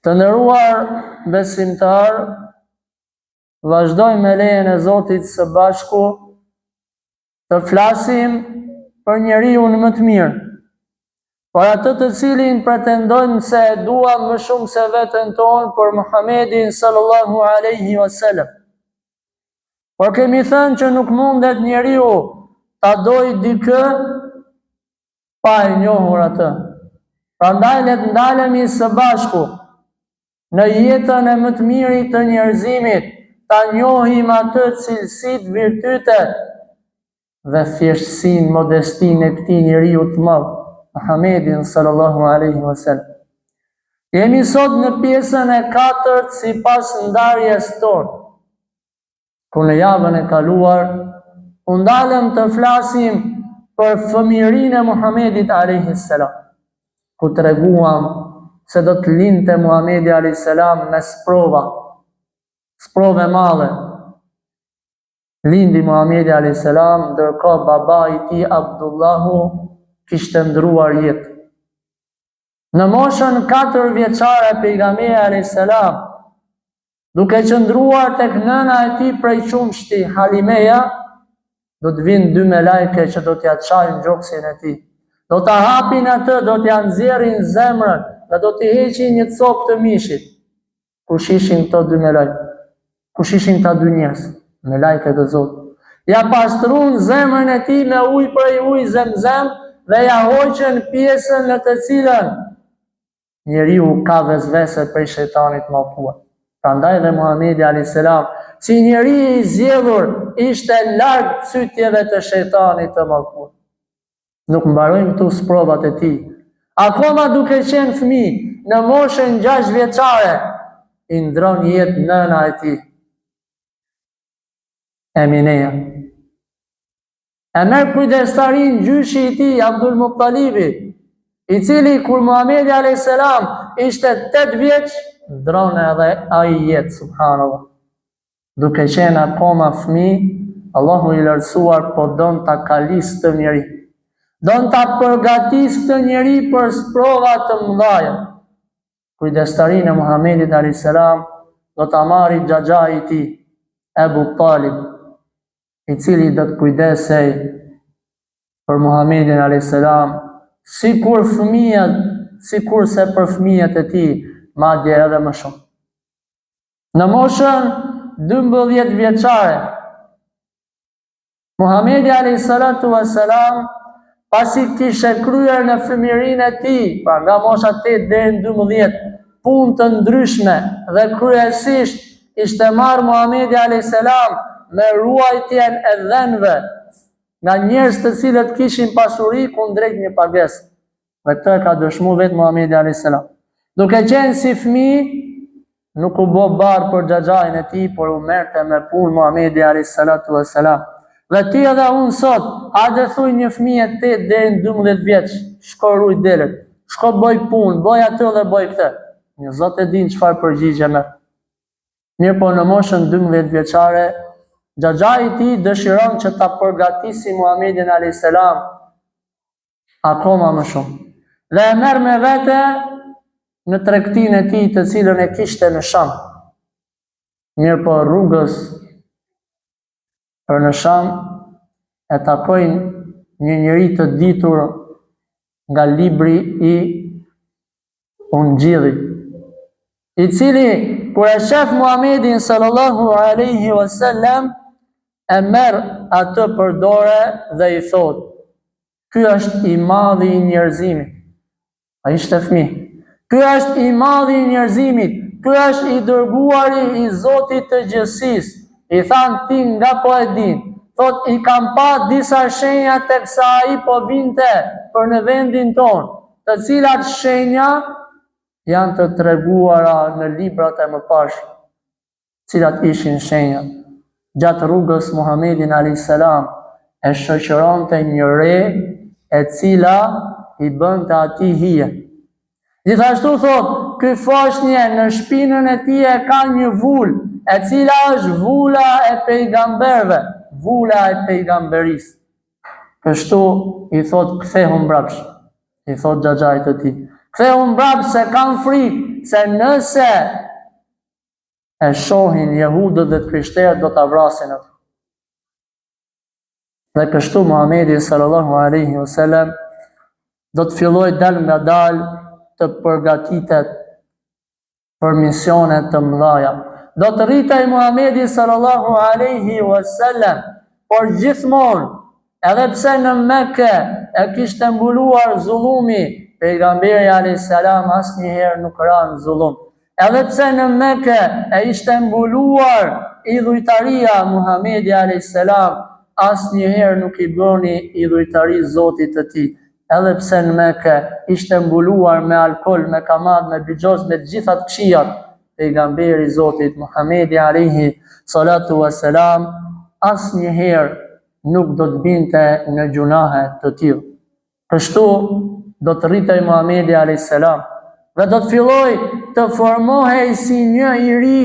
Të nderuar besimtar, vazhdojmë me lejen e Zotit së bashku të flasim për njeriu më të mirë, për atë të cilin pretendojmë se e duam më shumë se veten tonë, për Muhamedin sallallahu alaihi wasallam. Por kemi thënë që nuk mundet njeriu ta dojë dikë pa e njohur atë. Prandaj le të ndalemi së bashku në jetën e më të mirit të njerëzimit, ta njohim atë cilësitë, virtytet dhe thjeshtësinë, modestinë e këtij njeriu të madh, Muhamedin sallallahu alaihi wasallam. Jemi sot në pjesën e 4 sipas ndarjes tonë. Ku në javën e kaluar u ndalëm të flasim për fëmijërinë e Muhamedit alaihi salam, ku treguam se do të lindte Muhamedi a.s. me sprove madhe. Lindi Muhamedi a.s. ndërkohë baba i tij Abdullahu kishte ndruar jetë. Në moshën 4 vjeçare pejgamberi a.s. duke qëndruar tek nëna e tij prej qumshti, Halimeja, do të vinë 2 melajke që do t'ja çajnë gjoksin e tij. Do ta hapin atë, do t'ja nxjerrin zemrën dhe do t'i heqin një copë të mishit. Kush ishin këto 2 melajke? Kush ishin këta 2 njerëz? Melajket e Zotit. Ja pastruan zemrën e tij me ujë prej ujë Zemzem dhe ja hoqën pjesën në të cilën njeriu ka vezvese prej shejtanit mallkuar. Prandaj dhe Muhamedi a.s. si njeri i zgjedhur ishte larg cytjeve të shejtanit të mallkuar. Nuk mbarojmë këtu sprovat e tij. Akoma duke qenë fëmijë, në moshën 6 vjeçare, i ndron jetë nëna e tij, Emineja. E merr kujdestarin gjyshi i tij, Abdul Muttalibi, i cili kur Muhamedi a.s. ishte 8 vjeç, ndron edhe ai jetë, subhanallah. Duke qenë akoma fëmijë, Allahu i lartësuar po don ta kalisë të njeri. Don ta përgatis këtë njeri për sprova të mëdha. Kujdestarinë e Muhamedit a.s. do ta marri xhaxhai i tij, Ebu Talib, i cili do të kujdesej për Muhamedin a.s. sikur se për fëmijët e tij, madje edhe më shumë. Në moshën 12 vjeçare, Muhamedi a.s. pasi kishe kryer në fëmijërinë e tij, pra nga mosha 8 deri në 12, punë të ndryshme dhe kryesisht ishte marrë Muhamedi a.s. me ruajtjen e dhenve nga njerëz të cilët kishin pasuri kundrejt një pagesë. Dhe këtë ka dëshmuar vetë Muhamedi a.s. Duke qenë si fëmijë, nuk u bë barë për xhaxhain e tij, por u merrte me punë Muhamedi a.s. Dhe ti edhe unë sot, a dhe thuj një fëmijë 8 deri në 12 vjeç, shko ruaj delet, shko boj punë, boj atë dhe boj këtë. Një Zot e din çfarë përgjigje merr. Mirë, po në moshën 12 vjeçare, xhaxhai i tij dëshiron që ta përgatisi Muhamedin a.s. akoma më shumë. Dhe e merr me vete në tregtinë e tij të cilën e kishte në Sham. Mirë, po rrugës për në Sham e takojnë një njeri të ditur nga libri i Ungjillit, i cili kur e shef Muhamedin sallallahu alaihi wasallam e merr atë për dorë dhe i thot: "Ky është i madhi i njerëzimit." Ai ishte fëmijë. "Ky është i madhi i njerëzimit, ky është i dërguari i Zotit të gjithësisë." I than: "Ti nga po e din?" Thot: "I kam pa disa shenja teksa ai po vinte për në vendin tonë, të cilat shenja janë të treguara në librat e mëparshëm." Cilat ishin shenjat? Gjatë rrugës Muhamedin a.s. e shoqëronte një re e cila i bënte atij hije. Gjithashtu thot, ky foshnje në shpinën e tij e ka një vulë, e cila është vula e pejgamberëve, vula e pejgamberisë. Kështu i thot, kthehu mbrapsht, i thot xhaxhait të tij. Kthehu mbrapsht se kam frikë se nëse e shohin jehudët dhe të krishterët do ta vrasin atë. Dhe kështu Muhamedi sallallahu alaihi wasallam do të filloj dal nga dal të përgatitet për misione të mëdha. Do të rritej Muhamedi sallallahu alaihi wasallam, por gjithmonë, edhe pse në Mekë e kishte mbuluar zullumi, pejgamberi alayhis salam asnjëherë nuk ra në zullum. Edhe pse në Mekë e ishte mbuluar idhujtaria, Muhamedi alayhis salam asnjëherë nuk i bëni idhujtari Zotit të tij. Edhe pse në Mekë ishte mbuluar me alkol, me kamad, me bigjoz, me gjitha të këqijat, pejgamberi Zotit Muhamedi alayhi salatu wassalam asnjëherë nuk do të binte në gjunahe të tillë. Kështu do të rritej Muhamedi alayhis salam dhe do të filloj të formohej si një i ri,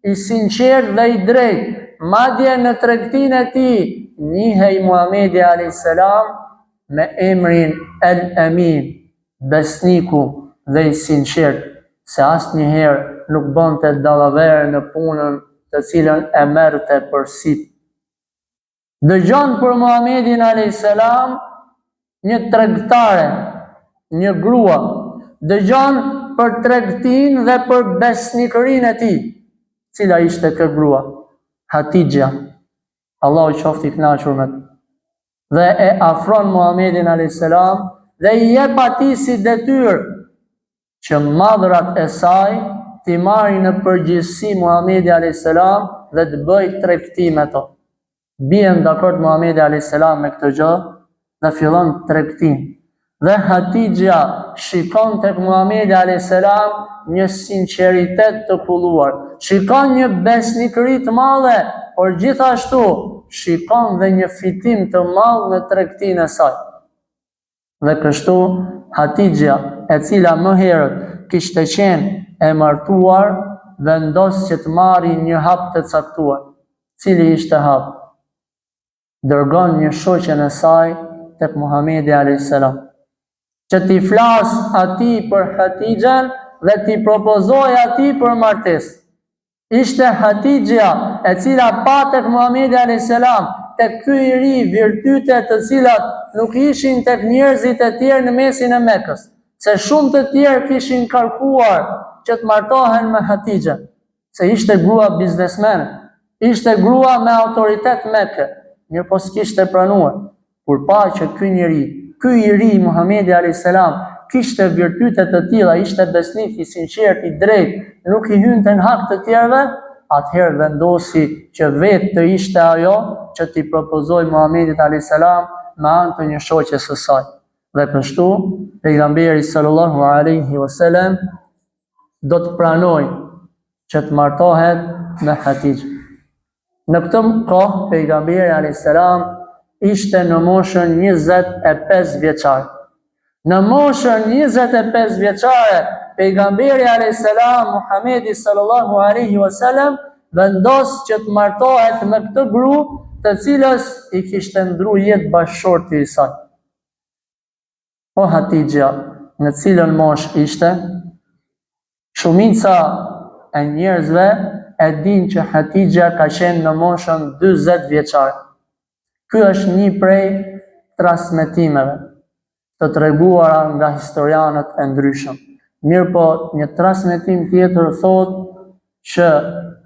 i sinqert dhe i drejt. Madje në tregtinë e tij njihej Muhamedi alayhis salam me emrin El Amin, besniku dhe i sinqert, se asnjëherë nuk bënte dallaverë në punën të cilën e merrte për sip. Dëgjon për Muhamedin alayhis salam një tregtare, një grua, dëgjon për tregtinë dhe për besnikërinë e tij. Cila ishte kjo grua? Hatixha. Allahu qoftë i kënaqur me të. Dhe e afron Muhamedin alayhis salam dhe i jep atij si detyrë që madhrat e saj t'i marrin në përgjithësi Muhamedi alayhis salam dhe të bëj tregti me to. Bien dakord Muhamedi alayhis salam me këtë gjë dhe fillon tregtin. Dhe Hatixha shikon tek Muhamedi alayhis salam një sinqeritet të kulluar, shikon një besnikëri të madhe, por gjithashtu shikon dhe një fitim të madh në tregtinë e saj. Dhe kështu Hatixha, e cila më herët kishte qenë e martuar, vendos që të marri një hap të caktuar. Cili ishte hap? Dërgon një shoqen e saj tek Muhamedi alayhis salam, që t'i flas atij për Hatixhan dhe t'i propozoj atij për martesë. Ishte Hatixha e cila pa tek Muhamedi alayhis salam, tek ky i ri, virtyte të cilat nuk ishin tek njerëzit e tjerë në mesin e Mekës, se shumë të tjerë kishin kërkuar që të martohen me Hatixhan, se ishte grua biznesmen, ishte grua me autoritet Mekë, mirë po s'kishte pranuar. Kur pa që ky i ri Muhamedi alayhis salam kishte virtyte të tilla, ishte besnik i sinqert, i drejt, nuk i hynte në hak të tjerëve, atëherë vendosi që vetë të ishte ajo që t'i propozoi Muhamedit alayhis salam me anë të një shoqes së saj. Dhe kështu pejgamberi sallallahu alaihi wasallam do të pranoj që të martohet me Hatixha. Në këtë kohë pejgamberi alayhis salam ishte në moshën 25 vjeçare. Në moshën 25 vjeçare, pejgamberi alayhis salam Muhamedi sallallahu alaihi wasallam vendos që të martohet me këtë gru të cilës i kishte ndru jetë bashkëshorti i saj. Po Hatixha, në cilën mosh ishte? Shumica e njerëzve e din që Hatixha ka qenë në moshën 40 vjeçare. Ky është një prej transmetimeve të treguara nga historianët e ndryshëm. Mirë po, një transmetim tjetër thot që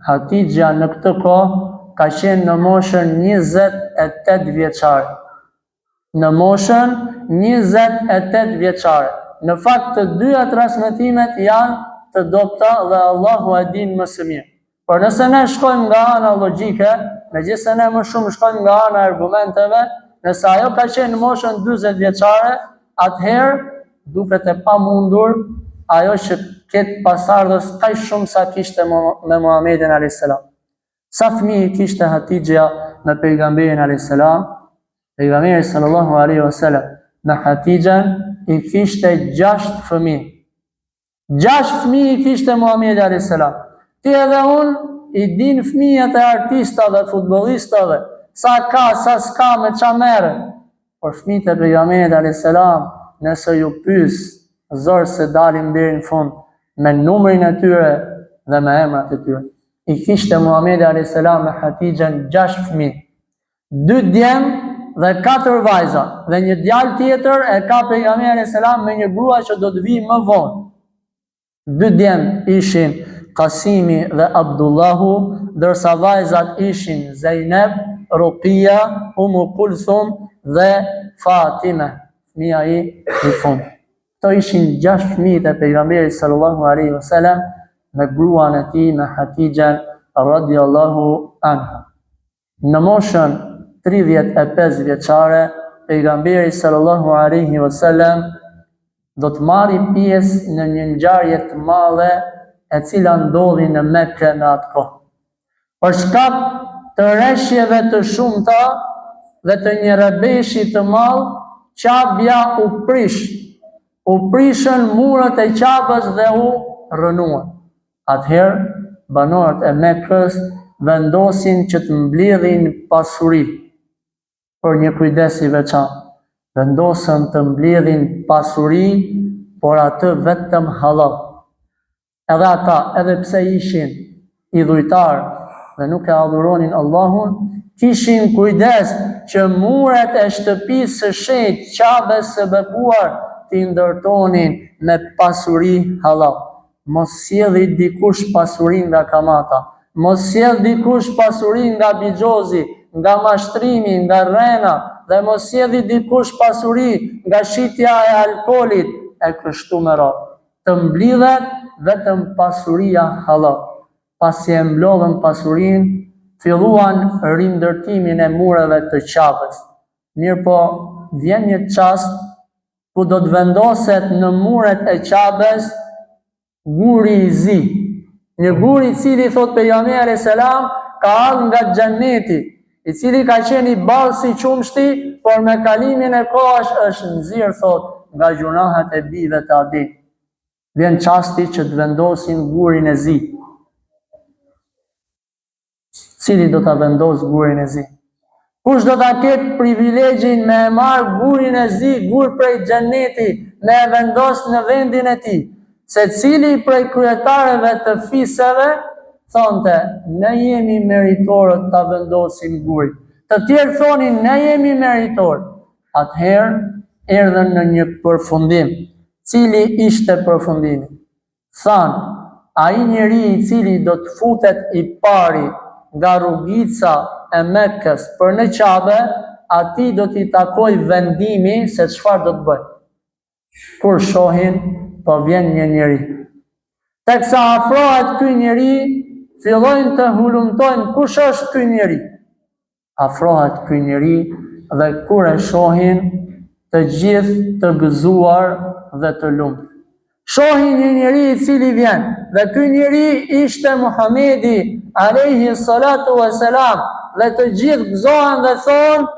Hatixha në këtë kohë ka qenë në moshën 28 vjeçare. Në moshën 28 vjeçare. Në fakt të dyja transmetimet janë të dobta dhe Allahu e din më së miri. Por nëse ne shkojmë nga ana logjike, megjithëse ne më shumë shkojmë nga ana argumenteve, nëse ajo ka qenë në moshën 40 vjeçare, atëherë duket e pamundur ajo që ketë pasardhës kaq shumë sa kishte me Muhamedin alayhis salam. Sa fëmijë kishte Hatixha me pejgamberin alayhis salam? Pejgamberi sallallahu alaihi wasallam me Hatixhan i kishte 6 fëmijë. 6 fëmijë i kishte Muhamedi alayhis salam. Ti edhe unë i din fëmijët e artistave, futbollistave, sa ka, sa s'ka, me qa merre. Por fëmijët e pejgamberit alayhis salam, nëse ju pyes, zorë se dalim deri në fund, me numrin e tyre dhe me emrat e tyre. I kishte Muhamedi a.s. me Hatixhen 6 fëmijë, 2 djem dhe 4 vajza, dhe një djalë tjetër e ka pejgamberi a.s. me një grua që do të vijë më vonë. 2 djem ishin Kasimi dhe Abdullahu, ndërsa vajzat ishin Zeynep, Ruqia, Kulthum dhe Fatime, fëmia i fund. Këto ishin 6 fëmijët e pejgamberit sallallahu alaihi wasallam me gruan e tij me Hatixhen radiallahu anha. Në moshën 35 vjeçare, pejgamberi sallallahu alaihi wasallam do të marri pjesë në një ngjarje të madhe e cila ndodhi në Mekë në atë kohë. Për shkak të rreshjeve të shumta dhe të një rrebeshi të madh, Qabja u prishën murët e Qabës dhe u rënuan. Atëherë, banorët e Mekës vendosin që të mbledhin pasuri për një kujdes i veçantë. Vendosën të mbledhin pasuri, por atë vetëm halal. Edhe ata, edhe pse ishin idhujtar dhe nuk e adhuronin Allahun, kishin kujdes që muret e shtëpisë së shenjtë Qabes së bekuar t'i ndërtonin me pasuri halal. Mos sjellni dikush pasurin nga kamata, mos sjell dikush pasurin nga bixhozi, nga mashtrimi, nga rrena, dhe mos sjellni dikush pasuri nga shitja e alkoolit e kështu me radhë. Të mblidhet vetëm pasuria halal. Pasi e mblodhën pasurinë, filluan rindërtimin e mureve të Qabës. Mirë po, vjen një çast ku do të vendoset në muret e Qabës guri i zi. Një gur i cili, thot pejgamberi alayhis salam, ka ardhur nga xheneti, i cili ka qenë i ballë si qumshti, por me kalimin e kohës është nxirr, thot, nga gjunahet e bijve të Adit. Vjen çasti që të vendosin gurin e zi. Cili do ta vendos gurin e zi? Kush do ta ketë privilegjin me e marr gurin e zi, gur prej xheneti, me e vendos në vendin e tij? Se cili prej kryetarëve të fisëve thonte, ne jemi meritorët ta vendosim gurin. Të tjerë thonin, ne jemi meritorë. Atëherë erdhën në një përfundim. Cili ishte përfundimi? Thanë, ai njeri i cili do të futet i pari nga rrugica e Mekës për në Qabe, ati do t'i takoj vendimi se çfarë do të bëj. Kur shohin, po vjen një njeri. Teksa afrohet ky njeri, fillojnë të hulumtojnë kush është ky njeri. Afrohet ky njeri dhe kur e shohin, të gjithë të gëzuar dhe të lumtur. Shohin një njeri i cili vjen, dhe ky njeri ishte Muhamedi alayhi salatu wassalam, dhe të gjithë gëzohen dhe thonë,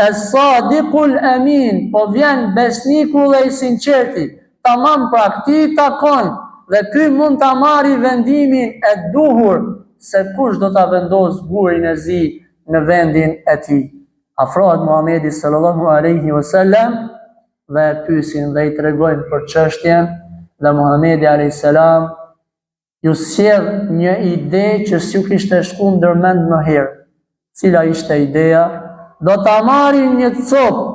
es-sadiqul amin, po vjen besniku dhe i sinqerti. Tamam, pra këti takon dhe ky mund ta marrë vendimin e duhur se kush do ta vendos gurin e zi në vendin e tij. Afrohet Muhamedi sallallahu alaihi wasallam dhe e pyesin dhe i tregojnë për çështjen, dhe Muhamedi alayhis salam ju sjell një ide që s'ju kishte shku ndërmend më herë. Cila ishte ideja? Do ta marrin një copë.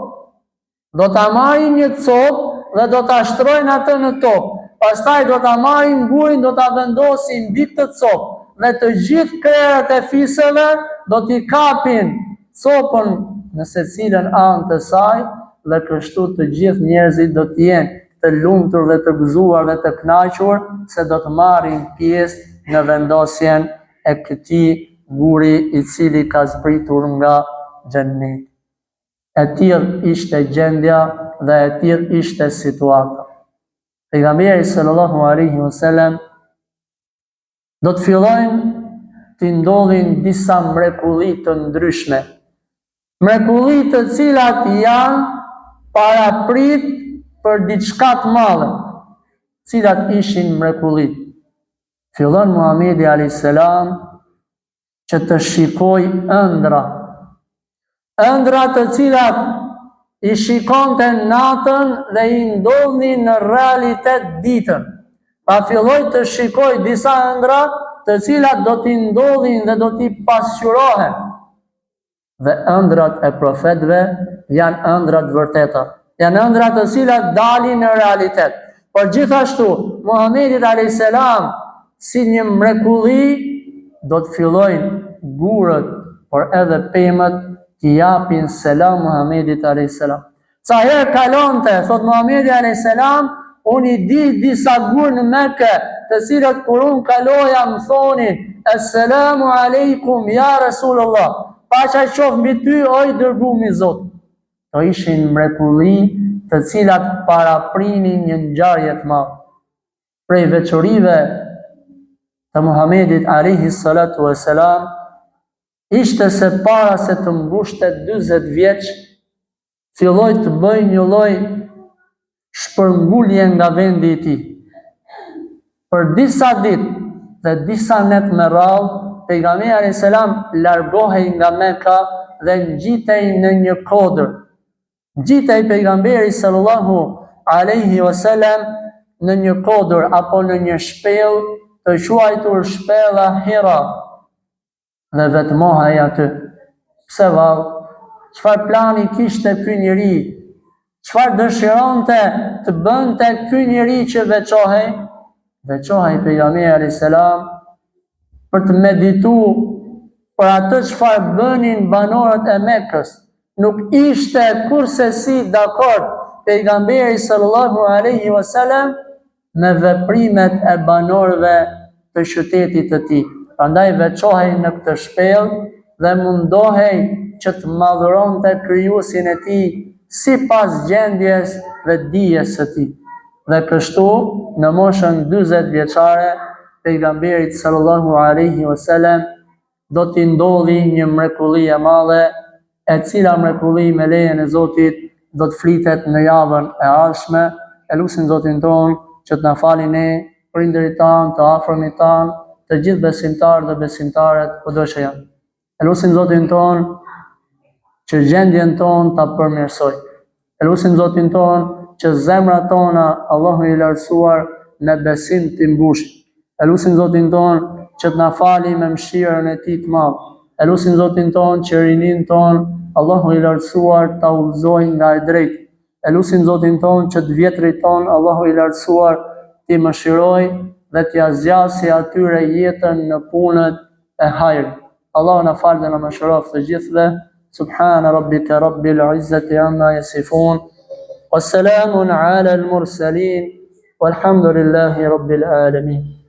Do ta marrin një copë dhe do ta shtrojnë atë në tokë. Pastaj do ta marrin gurin, do ta vendosin mbi këtë copë. Dhe të gjithë krerët e fisëve do t'i kapin copën në secilën anë të saj, dhe kështu të gjithë njerëzit do të jenë të lumtur dhe të gëzuar dhe të kënaqur se do të marrin pjesë në vendosjen e këtij guri i cili ka zbritur nga xheneti. E tillë ishte gjendja dhe e tillë ishte situata. Pejgamberi sallallahu alaihi wasallam do të fillojnë të ndodhin disa mrekulli të ndryshme. Mrekulli të cilat janë paraprit për diçka të madhe. Cilat ishin mrekullit? Fillon Muhamedi alayhis salam që të shikoj ëndra. Ëndra të cilat i shikonte natën dhe i ndodhin në realitet ditën. pa filloj të shikoj disa ëndra të cilat do t'i ndodhin dhe do t'i pasqyrohen. Dhe ëndrat e profetëve janë ëndrat vërteta, janë ëndrat të cilat dalin në realitet. Por gjithashtu, Muhamedi a.s. si një mrekulli do të fillojnë gurët, por edhe pemët t'i japin selam Muhamedit a.s. Sa herë kalonte, thot Muhamedi a.s. unë i di disa gurë në Mekë, të cilët kur unë kaloja më thonin, Assalamu alaikum, ja Rasulullah, pasha qof mbi ty, oj dërgumi Zot. To ishin mrekulli të cilat paraprinin një ngjarje të madhe. Prej veçorive të Muhamedit alayhi salatu wassalam ishte se para se të mbushte 40 vjeç, filloi të bëjë një lloj shpërngulje nga vendi i tij. Për disa ditë dhe disa net me radhë, pejgamberi alayhis salam largohej nga Mekka dhe ngjitej në një kodër. Ngjitej pejgamberi sallallahu alaihi wasallam në një kodër apo në një shpellë të quajtur shpella Hira dhe vetmohej aty. Pse vallë? Çfarë plani kishte ky njeri? Çfarë dëshironte të bënte ky njeri që veçohej? Veçohej pejgamberi alayhis salam për të medituar për atë çfarë bënin banorët e Mekës. Nuk ishte kurse si dakord pejgamberi sallallahu alaihi wasallam me veprimet e banorëve të qytetit të tij. Prandaj veçohej në këtë shpellë dhe mundohej që të madhuronte krijuesin e tij sipas gjendjes dhe dijes së tij. Dhe kështu në moshën 40 vjeçare pejgamberit sallallahu alaihi wasallam do t'i ndodhi një mrekulli e madhe, e cila mrekulli me lejen e Zotit do të flitet në javën e ardhshme. Elusin Zotin ton që të na fali ne, prindërit tanë, të afërmit tanë, të gjithë besimtarët dhe besimtaret kudo që janë. Elusin Zotin ton që gjendjen ton ta përmirësoj. Elusin Zotin ton që zemrat tona Allahu i lartësuar me besim t'i mbush. Elusin Zotin ton që të na fali me mëshirën e tij të madhe. Elusin Zotin ton që rinin ton Allahu i lartësuar ta udhëzoj nga e drejtë. Elusin Zotin ton që të vjetrit ton Allahu i lartësuar t'i mëshiroj dhe t'i zgjasë atyre jetën në punët e hajrit. Allahu na fal dhe na mëshiroft të gjithëve. Subhana rabbika rabbil izzati amma yasifun. Wassalamun ala al-mursalin. Walhamdulillahi rabbil alamin.